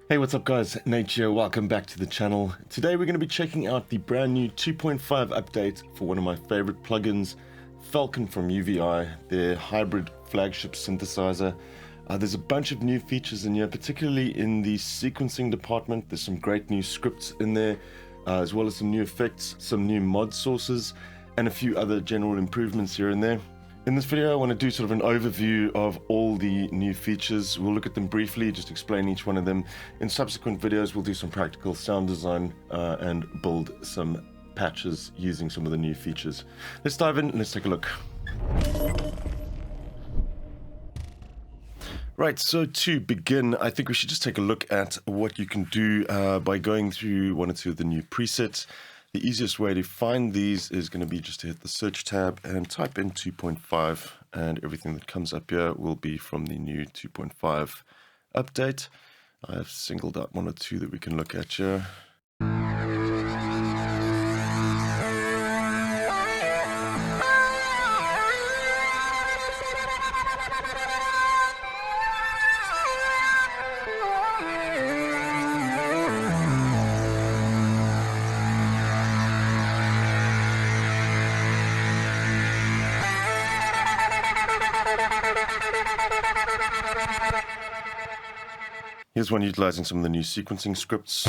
Hey, what's up guys? Nate here, welcome back to the channel. Today we're going to be checking out the brand new 2.5 update for one of my favorite plugins, Falcon from UVI, their hybrid flagship synthesizer. There's a bunch of new features in here, particularly in the sequencing department. There's some great new scripts in there, as well as some new effects, some new mod sources, and a few other general improvements here and there. In this video, I want to do sort of an overview of all the new features. We'll look at them briefly, just explain each one of them. In subsequent videos, we'll do some practical sound design and build some patches using some of the new features. Let's dive in and let's take a look. Right, so to begin, I think we should just take a look at what you can do by going through one or two of the new presets. The easiest way to find these is going to be just to hit the search tab and type in 2.5, and everything that comes up here will be from the new 2.5 update. I have singled out one or two that we can look at here. Here's one utilizing some of the new sequencing scripts.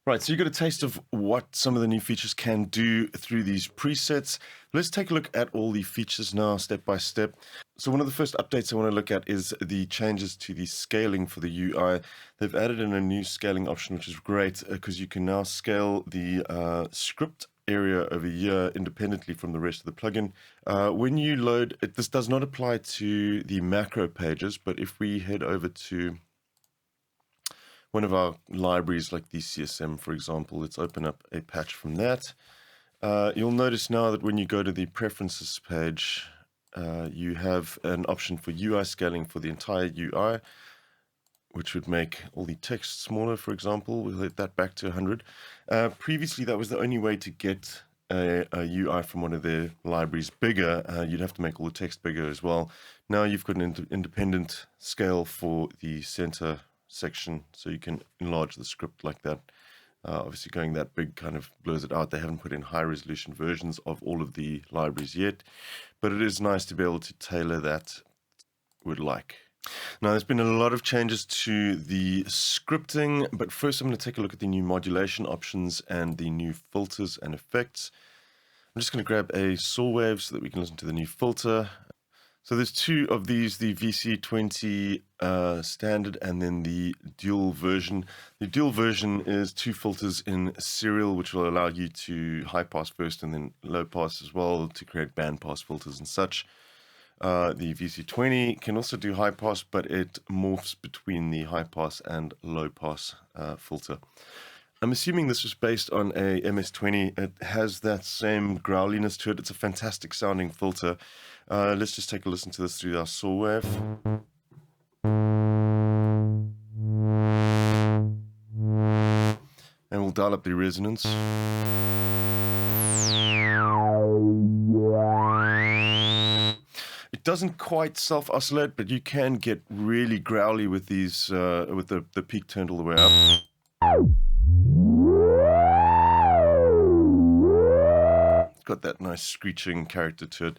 Right, so you got a taste of what some of the new features can do through these presets. Let's take a look at all the features now, step by step. So one of the first updates I want to look at is the changes to the scaling for the UI. They've added in a new scaling option, which is great because you can now scale the script area over here independently from the rest of the plugin. When you load it, this does not apply to the macro pages, but if we head over to one of our libraries like the CSM, for example, let's open up a patch from that. You'll notice now that when you go to the preferences page, you have an option for UI scaling for the entire UI, which would make all the text smaller, for example. We'll hit that back to 100. Previously, that was the only way to get a UI from one of their libraries bigger. You'd have to make all the text bigger as well. Now you've got an independent scale for the center section, so you can enlarge the script like that. Obviously going that big kind of blurs it out. They haven't put in high resolution versions of all of the libraries yet, but it is nice to be able to tailor that would like. Now there's been a lot of changes to the scripting, but first I'm going to take a look at the new modulation options and the new filters and effects. I'm just going to grab a saw wave so that we can listen to the new filter. So there's two of these, the VC20 standard and then the dual version. The dual version is two filters in serial, which will allow you to high pass first and then low pass as well to create band pass filters and such. The VC20 can also do high pass, but it morphs between the high pass and low pass filter. I'm assuming this was based on a MS-20. It has that same growliness to it. It's a fantastic sounding filter. Let's just take a listen to this through our saw wave. And we'll dial up the resonance. It doesn't quite self-oscillate, but you can get really growly with these, with the peak turned all the way up. Got that nice screeching character to it.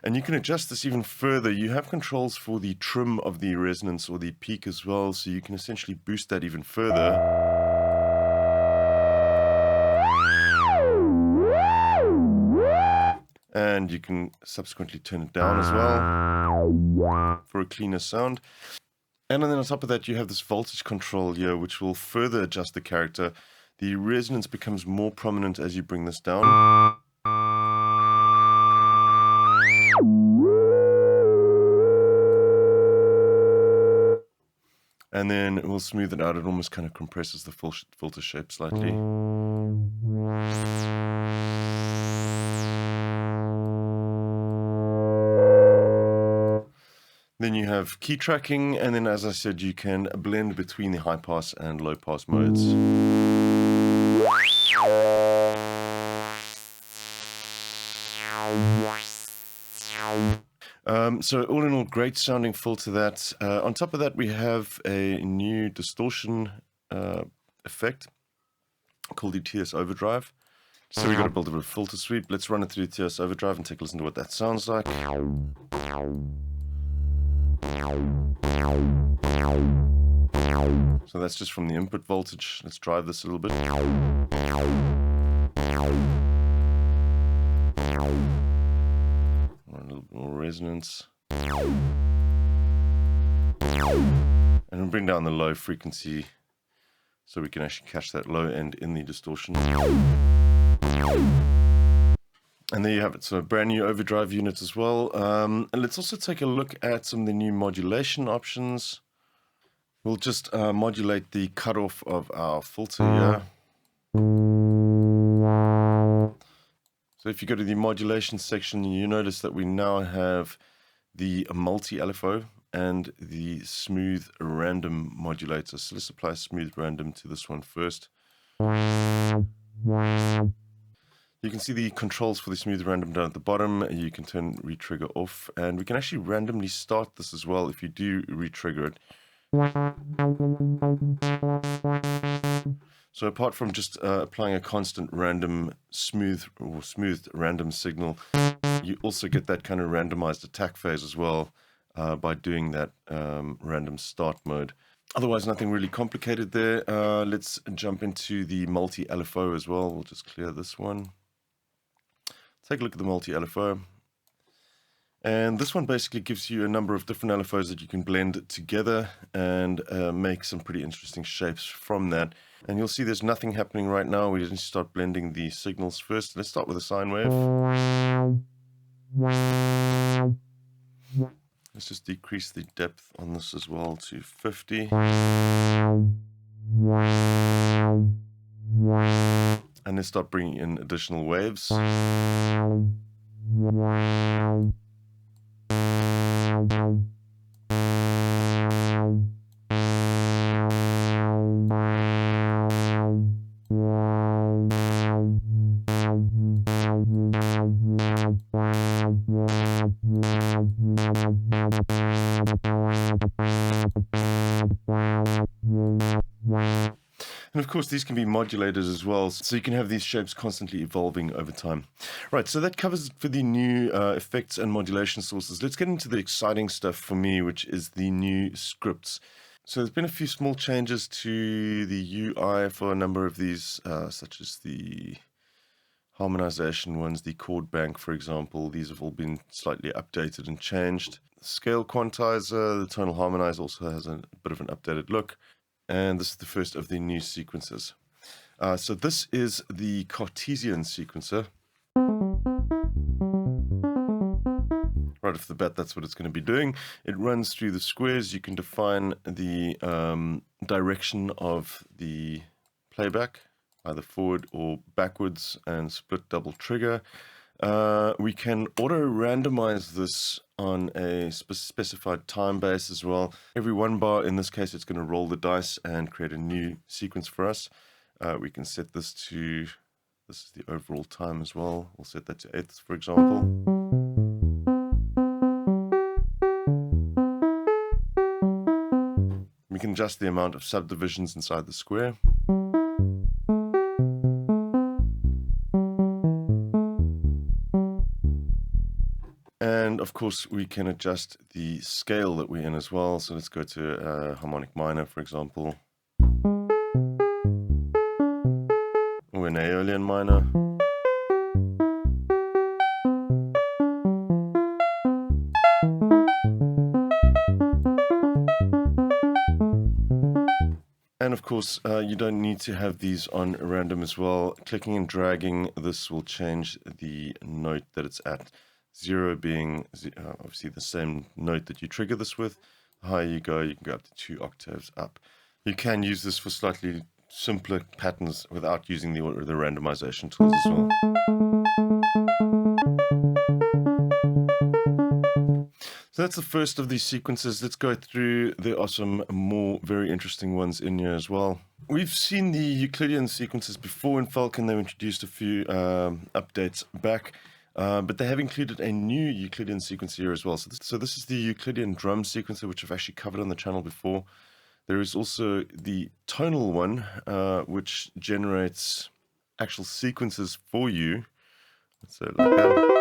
And you can adjust this even further. You have controls for the trim of the resonance or the peak as well, so you can essentially boost that even further. And you can subsequently turn it down as well for a cleaner sound. And then on top of that, you have this voltage control here, which will further adjust the character. The resonance becomes more prominent as you bring this down. And then it will smooth it out. It almost kind of compresses the filter shape slightly. Then you have key tracking, and then as I said, you can blend between the high pass and low pass modes. So all in all, great sounding filter that. On top of that, we have a new distortion effect called the TS Overdrive. So we've got to build a bit of filter sweep. Let's run it through TS Overdrive and take a listen to what that sounds like. So that's just from the input voltage. Let's drive this a little bit. A little bit more resonance. And we'll bring down the low frequency so we can actually catch that low end in the distortion. And there you have it. So a brand new overdrive unit as well. And let's also take a look at some of the new modulation options. We'll just modulate the cutoff of our filter here. So if you go to the modulation section, you notice that we now have the multi-LFO and the smooth random modulator. So let's apply smooth random to this one first. You can see the controls for the smooth random down at the bottom. You can turn retrigger off, and we can actually randomly start this as well if you do retrigger it. So apart from just applying a constant random smooth or smoothed random signal, you also get that kind of randomized attack phase as well by doing that random start mode. Otherwise, nothing really complicated there. Let's jump into the multi-LFO as well. We'll just clear this one. Take a look at the multi-LFO. And this one basically gives you a number of different LFOs that you can blend together and make some pretty interesting shapes from that. And you'll see there's nothing happening right now. We just start blending the signals first. Let's start with a sine wave. Let's just decrease the depth on this as well to 50. And let's start bringing in additional waves. And of course, these can be modulators as well, so you can have these shapes constantly evolving over time. Right, so that covers it for the new effects and modulation sources. Let's get into the exciting stuff for me, which is the new scripts. So there's been a few small changes to the UI for a number of these, such as the harmonization ones, the chord bank, for example. These have all been slightly updated and changed. The scale quantizer, the tonal harmonizer also has a bit of an updated look. And this is the first of the new sequences. So this is the Cartesian sequencer. Right off the bat, that's what it's going to be doing. It runs through the squares. You can define the direction of the playback, either forward or backwards, and split double trigger. We can auto-randomize this on a specified time base as well. Every 1 bar, in this case, it's going to roll the dice and create a new sequence for us. We can set this to, this is the overall time as well. We'll set that to 8th, for example. We can adjust the amount of subdivisions inside the square. And of course, we can adjust the scale that we're in as well. So let's go to harmonic minor, for example, or an Aeolian minor. And of course, you don't need to have these on random as well. Clicking and dragging, this will change the note that it's at. 0 being obviously the same note that you trigger this with. The higher you can go up to 2 octaves up. You can use this for slightly simpler patterns without using the randomization tools as well. So that's the first of these sequences. Let's go through. There are some more very interesting ones in here as well. We've seen the Euclidean sequences before in Falcon. They introduced a few updates back, but they have included a new Euclidean sequence here as well. So this is the Euclidean drum sequencer, which I've actually covered on the channel before. There is also the tonal one, which generates actual sequences for you. So like that.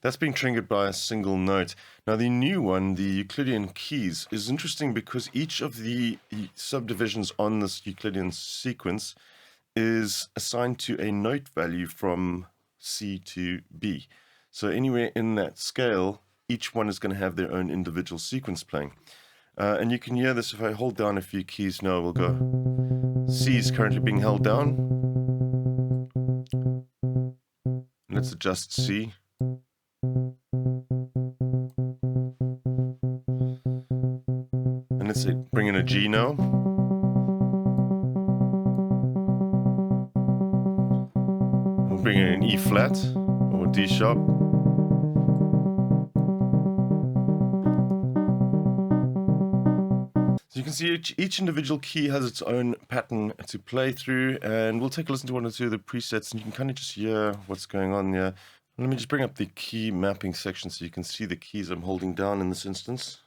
That's being triggered by a single note. Now the new one, the Euclidean keys, is interesting because each of the subdivisions on this Euclidean sequence is assigned to a note value from C to B. So anywhere in that scale, each one is going to have their own individual sequence playing. And you can hear this if I hold down a few keys now. We'll go C is currently being held down. Let's adjust C. And let's say bring in a G now. We'll bring in an E flat or D sharp. So you can see each individual key has its own pattern to play through, and we'll take a listen to one or two of the presets and you can kind of just hear what's going on there. Let me just bring up the key mapping section so you can see the keys I'm holding down in this instance.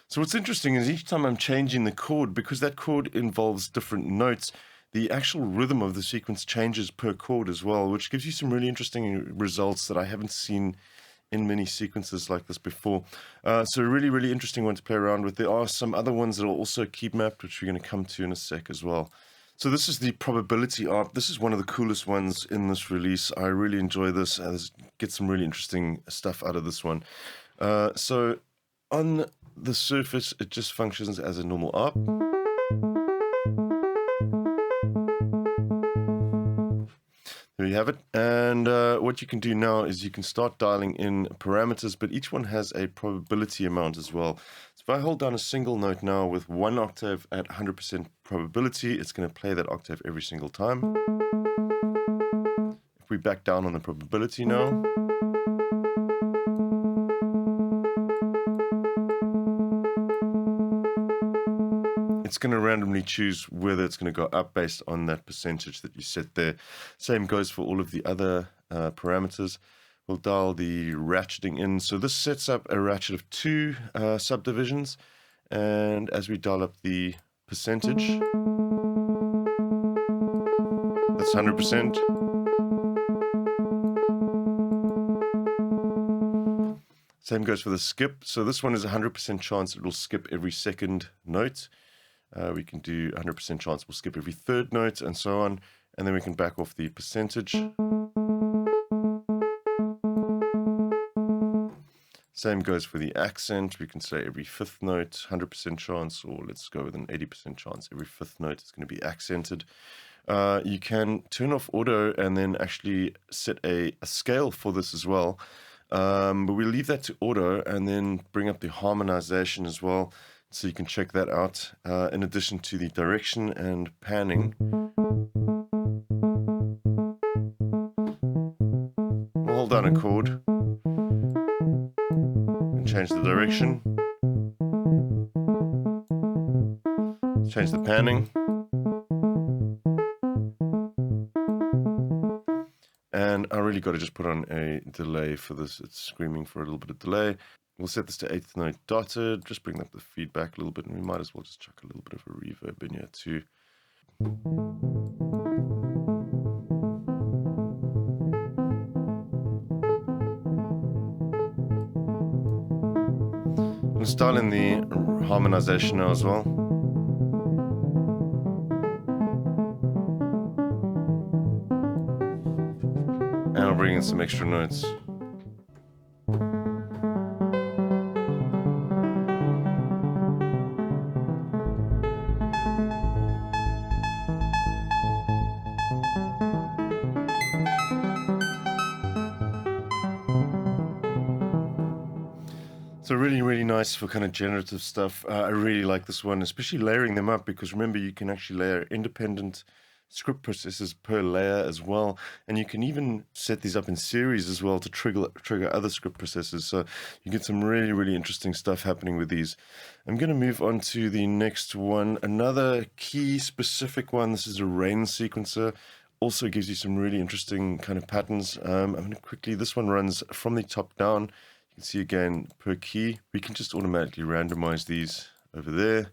So what's interesting is each time I'm changing the chord, because that chord involves different notes, the actual rhythm of the sequence changes per chord as well, which gives you some really interesting results that I haven't seen in many sequences like this before. So a really, really interesting one to play around with. There are some other ones that are also key mapped, which we're going to come to in a sec as well. So this is the probability art. This is one of the coolest ones in this release. I really enjoy this. I get some really interesting stuff out of this one. So on the surface, it just functions as a normal ARP. There you have it. And what you can do now is you can start dialing in parameters, but each one has a probability amount as well. So if I hold down a single note now with 1 octave at 100% probability, it's going to play that octave every single time. If we back down on the probability now, it's going to randomly choose whether it's going to go up based on that percentage that you set there. Same goes for all of the other parameters. We'll dial the ratcheting in. So this sets up a ratchet of 2 subdivisions. And as we dial up the percentage, that's 100%. Same goes for the skip. So this one is 100% chance it will skip every second note. We can do 100% chance we'll skip every third note and so on. And then we can back off the percentage. Same goes for the accent. We can say every 5th note, 100% chance, or let's go with an 80% chance. Every 5th note is going to be accented. You can turn off auto and then actually set a scale for this as well. But we'll leave that to auto and then bring up the harmonization as well. So you can check that out, in addition to the direction and panning. We'll hold down a chord. change the direction, change the panning, and I really got to just put on a delay for this. It's screaming for a little bit of delay. We'll set this to 8th note dotted, just bring up the feedback a little bit, and we might as well just chuck a little bit of a reverb in here too. I'm style in the harmonization now as well. And I'll bring in some extra notes. So really nice for kind of generative stuff. I really like this one, especially layering them up, because remember, you can actually layer independent script processes per layer as well, and you can even set these up in series as well to trigger other script processes. So you get some really interesting stuff happening with these. I'm going to move on to the next one, another key specific one. This is a rain sequencer. Also gives you some really interesting kind of patterns. I'm going to quickly, this one runs from the top down. You can see again per key. We can just automatically randomize these over there.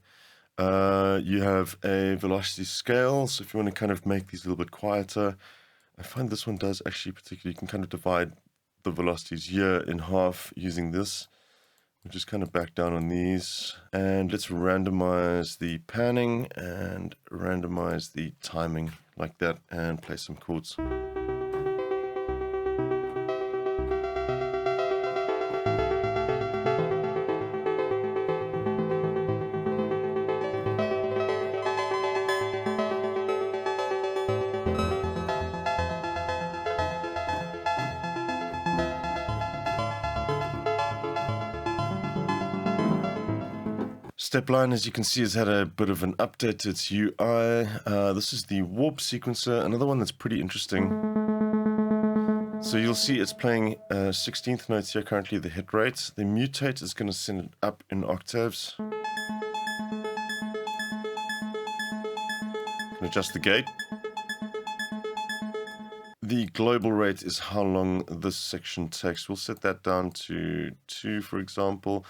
You have a velocity scale, so if you want to kind of make these a little bit quieter, I find this one does actually particularly, you can kind of divide the velocities here in half using this. We'll just kind of back down on these, and let's randomize the panning and randomize the timing like that, and play some chords. Stepline, as you can see, has had a bit of an update to its UI. This is the warp sequencer, another one that's pretty interesting. So you'll see it's playing 16th notes here currently, the hit rate. The mutate is going to send it up in octaves. Can adjust the gate. The global rate is how long this section takes. We'll set that down to 2, for example.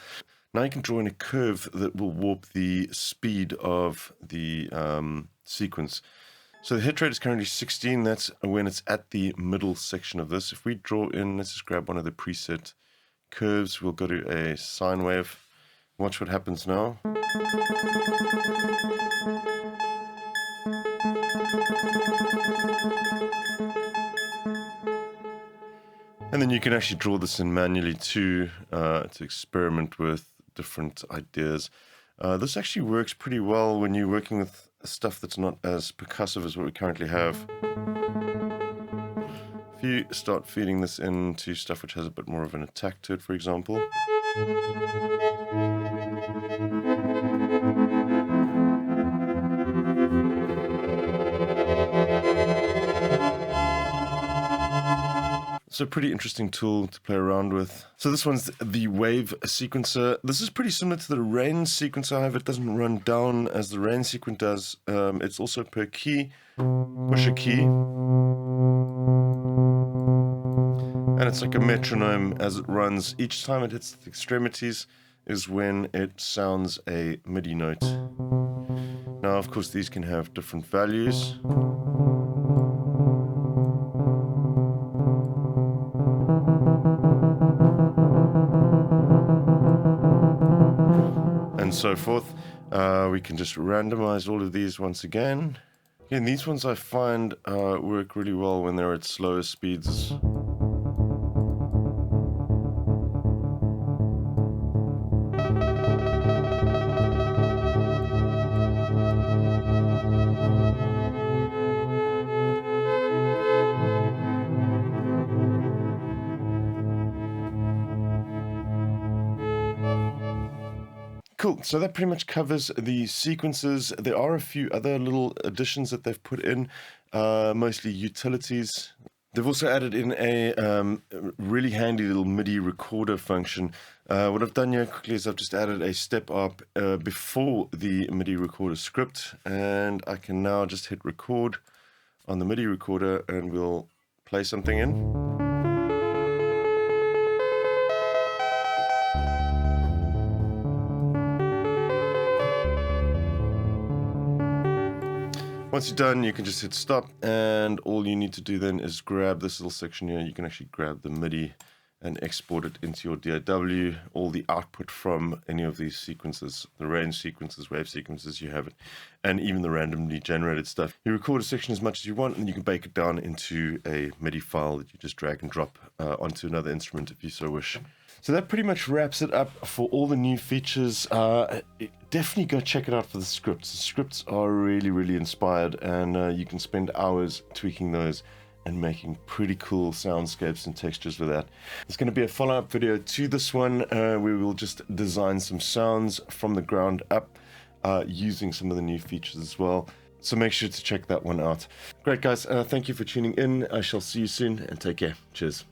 Now you can draw in a curve that will warp the speed of the sequence. So the hit rate is currently 16. That's when it's at the middle section of this. If we draw in, let's just grab one of the preset curves. We'll go to a sine wave. Watch what happens now. And then you can actually draw this in manually too, to experiment with different ideas. This actually works pretty well when you're working with stuff that's not as percussive as what we currently have. If you start feeding this into stuff which has a bit more of an attack to it, for example. So pretty interesting tool to play around with. So this one's the wave sequencer. This is pretty similar to the rain sequencer, however it doesn't run down as the rain sequencer does. It's also per key, push a key. And it's like a metronome as it runs. Each time it hits the extremities is when it sounds a MIDI note. Now, of course, these can have different values. And so forth. We can just randomize all of these once again. Again, these ones I find work really well when they're at slower speeds. Cool, so that pretty much covers the sequences. There are a few other little additions that they've put in, mostly utilities. They've also added in a really handy little MIDI recorder function. What I've done here quickly is I've just added a step up before the MIDI recorder script, and I can now just hit record on the MIDI recorder and we'll play something in. Once you're done, you can just hit stop, and all you need to do then is grab this little section here. You can actually grab the MIDI and export it into your DAW, all the output from any of these sequences, the range sequences, wave sequences, you have it, and even the randomly generated stuff. You record a section as much as you want, and you can bake it down into a MIDI file that you just drag and drop onto another instrument if you so wish. So that pretty much wraps it up for all the new features. Definitely go check it out for the scripts. The scripts are really, really inspired, and you can spend hours tweaking those and making pretty cool soundscapes and textures with that. There's going to be a follow-up video to this one where we'll just design some sounds from the ground up using some of the new features as well. So make sure to check that one out. Great, guys. Thank you for tuning in. I shall see you soon, and take care. Cheers.